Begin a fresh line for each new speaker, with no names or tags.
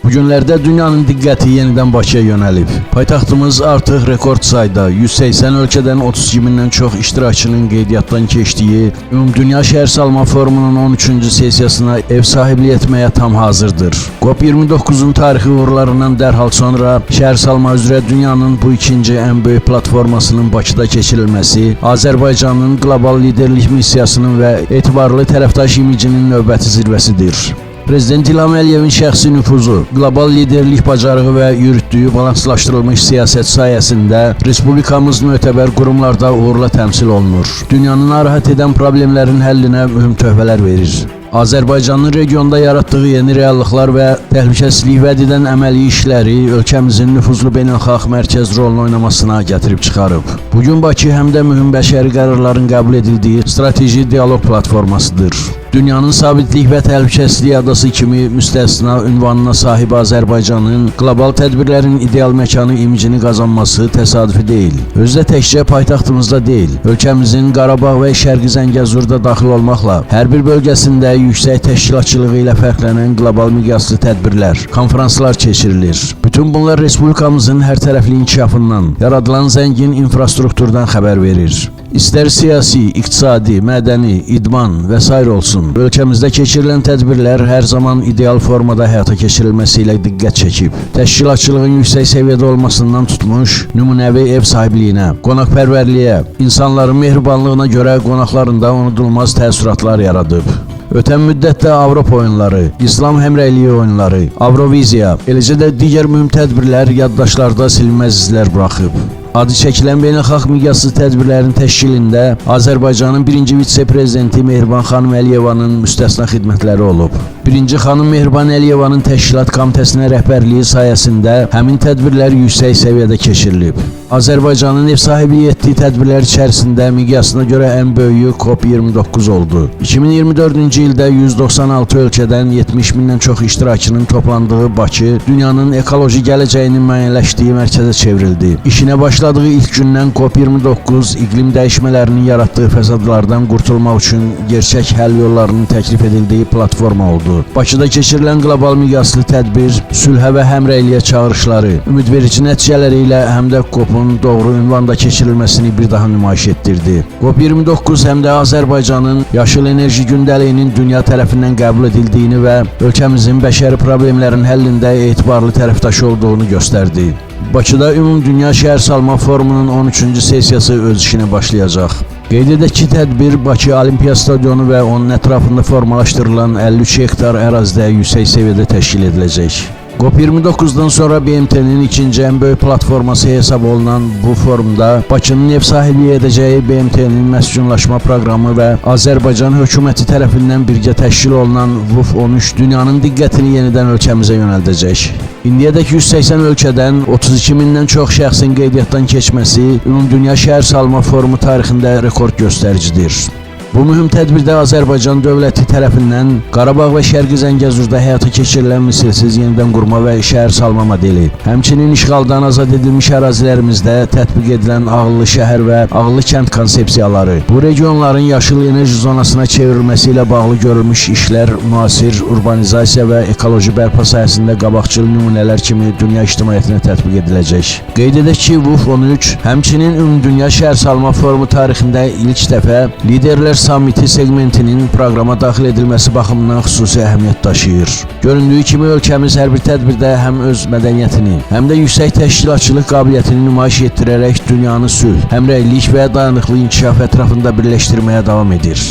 Bu günlərdə dünyanın diqqəti yenidən Bakıya yönəlib. Paytaxtımız artıq rekord sayda 180 ölkədən 32 mindən çox iştirakçının qeydiyyatdan keçdiyi Ümumdünya Şəhərsalma Forumunun 13-cü sessiyasına ev sahibliyi etməyə tam hazırdır. COP29-un tarixi uğurlarından dərhal sonra şəhərsalma üzrə dünyanın bu ikinci ən böyük platformasının Bakıda keçirilməsi, Azərbaycanın qlobal liderlik missiyasının və etibarlı tərəfdaş imicinin növbəti zirvəsidir. Prezident İlham Əliyevin şəxsi nüfuzu, qlobal liderlik bacarığı və yürütdüyü balanslaşdırılmış siyasət sayəsində Respublikamız mötəbər qurumlarda uğurla təmsil olunur. Dünyanı narahat edən problemlərin həllinə mühüm töhfələr verir. Azərbaycanın regionda yaratdığı yeni reallıqlar və təhlükəsizlik vəd edən əməli işləri ölkəmizin nüfuzlu beynəlxalq mərkəz rolunu oynamasına gətirib çıxarıb. Bugün Bakı həm də mühüm bəşəri qərarların qəbul edildiyi strateji dialoq platformasıdır. Dünyanın sabitlik və təhlükəsizlik adası kimi müstəsna ünvanına sahib Azərbaycanın qlobal tədbirlərin ideal məkanı imicini qazanması təsadüfi deyil. Özü də təkcə paytaxtımızda deyil, ölkəmizin Qarabağ və Şərqi Zəngəzurda daxil olmaqla hər bir bölgəsində yüksək təşkilatçılığı ilə fərqlənən qlobal miqyaslı tədbirlər, konferanslar keçirilir. Bütün bunlar Respublikamızın hər tərəfli inkişafından, yaradılan zəngin infrastrukturdan xəbər verir. İstər siyasi, iqtisadi, mədəni, idman və s. olsun, ölkəmizdə keçirilən tədbirlər hər zaman ideal formada həyata keçirilməsi ilə diqqət çəkib. Təşkilatçılığın yüksək səviyyədə olmasından tutmuş, nümunəvi ev sahibliyinə, qonaqpərvərliyə, insanların mehribanlığına görə qonaqlarında unudulmaz təəssüratlar yaradıb. Ötən müddətdə Avropa oyunları, İslam həmrəyliyi oyunları, Avroviziya, eləcə də digər mühüm tədbirlər yaddaşlarda silinməz izlər buraxıb. Adı çəkilən beynəlxalq miqyaslı tədbirlərin təşkilində Azərbaycanın birinci vitse-prezidenti Mehriban xanım Əliyevanın müstəsna xidmətləri olub. Birinci xanım Mehriban Əliyevanın təşkilat komitəsinə rəhbərliyi sayəsində həmin tədbirlər yüksək səviyyədə keçirilib. Azərbaycanın ev sahibliyi etdiyi tədbirlər içərisində miqyasına görə ən böyüyü COP29 oldu. 2024-cü ildə 196 ölkədən 70 mindən çox iştirakçının toplandığı Bakı, dünyanın ekoloji gələcəyinin müəyyənləşdiyi mərkəzə çevrildi. İşinə başladığı ilk gündən COP29 iqlim dəyişmələrinin yaratdığı fəsadlardan qurtulmaq üçün gerçək həll yollarının təklif edildiyi platforma oldu. Bakıda keçirilən qlobal miqyaslı tədbir, sülhə və həmrəyliyə çağırışları, ümidverici nəticələri ilə həm də COP-un doğru ünvanda keçirilməsini bir daha nümayiş etdirdi. COP29 həm də Azərbaycanın yaşıl enerji gündəliyinin dünya tərəfindən qəbul edildiyini və ölkəmizin bəşəri problemlərin həllində etibarlı tərəfdaş olduğunu göstərdi. Bakıda Ümumdünya Şəhərsalma Forumunun 13-cü sessiyası öz işinə başlayacaq. Qeyd edək ki, tədbir Bakı Olimpiya Stadionu və onun ətrafında formalaşdırılan 53 hektar ərazidə yüksək səviyyədə təşkil ediləcək. COP29-dan sonra BMT-nin ikinci ən böyük platforması hesab olunan bu forumda Bakının ev sahibliyi edəcəyi BMT-nin məskunlaşma proqramı və Azərbaycan hökuməti tərəfindən birgə təşkil olunan VUF-13 dünyanın diqqətini yenidən ölkəmizə yönəldəcək. İndiyədək 180 ölkədən 32 mindən çox şəxsin qeydiyyatdan keçməsi Ümumdünya Şəhərsalma Forumu tarixində rekord göstəricidir. Bu mühüm tədbirdə Azərbaycan dövləti tərəfindən Qarabağ və Şərqi Zəngəzurda həyata keçirilən misilsiz yenidən qurma və şəhər salma modeli, həmçinin işğaldan azad edilmiş ərazilərimizdə tətbiq edilən ağıllı şəhər və ağıllı kənd konsepsiyaları, bu regionların yaşıl enerji zonasına çevrilməsi ilə bağlı görülmüş işlər müasir urbanizasiya və ekoloji bərpa sayəsində qabaqcıl nümunələr kimi dünya ictimaiyyətinə tətbiq ediləcək. Qeyd edək ki, VUF-13 həmçinin Ümumdünya Şəhərsalma Forumu tarixində ilk dəfə liderlər samiti segmentinin proqrama daxil edilməsi baxımından xüsusi əhəmiyyət daşıyır. Göründüyü kimi ölkəmiz hər bir tədbirdə həm öz mədəniyyətini, həm də yüksək təşkilatçılıq qabiliyyətini nümayiş etdirərək dünyanı sülh, həmrəylik və dayanıqlı inkişaf ətrafında birləşdirməyə davam edir.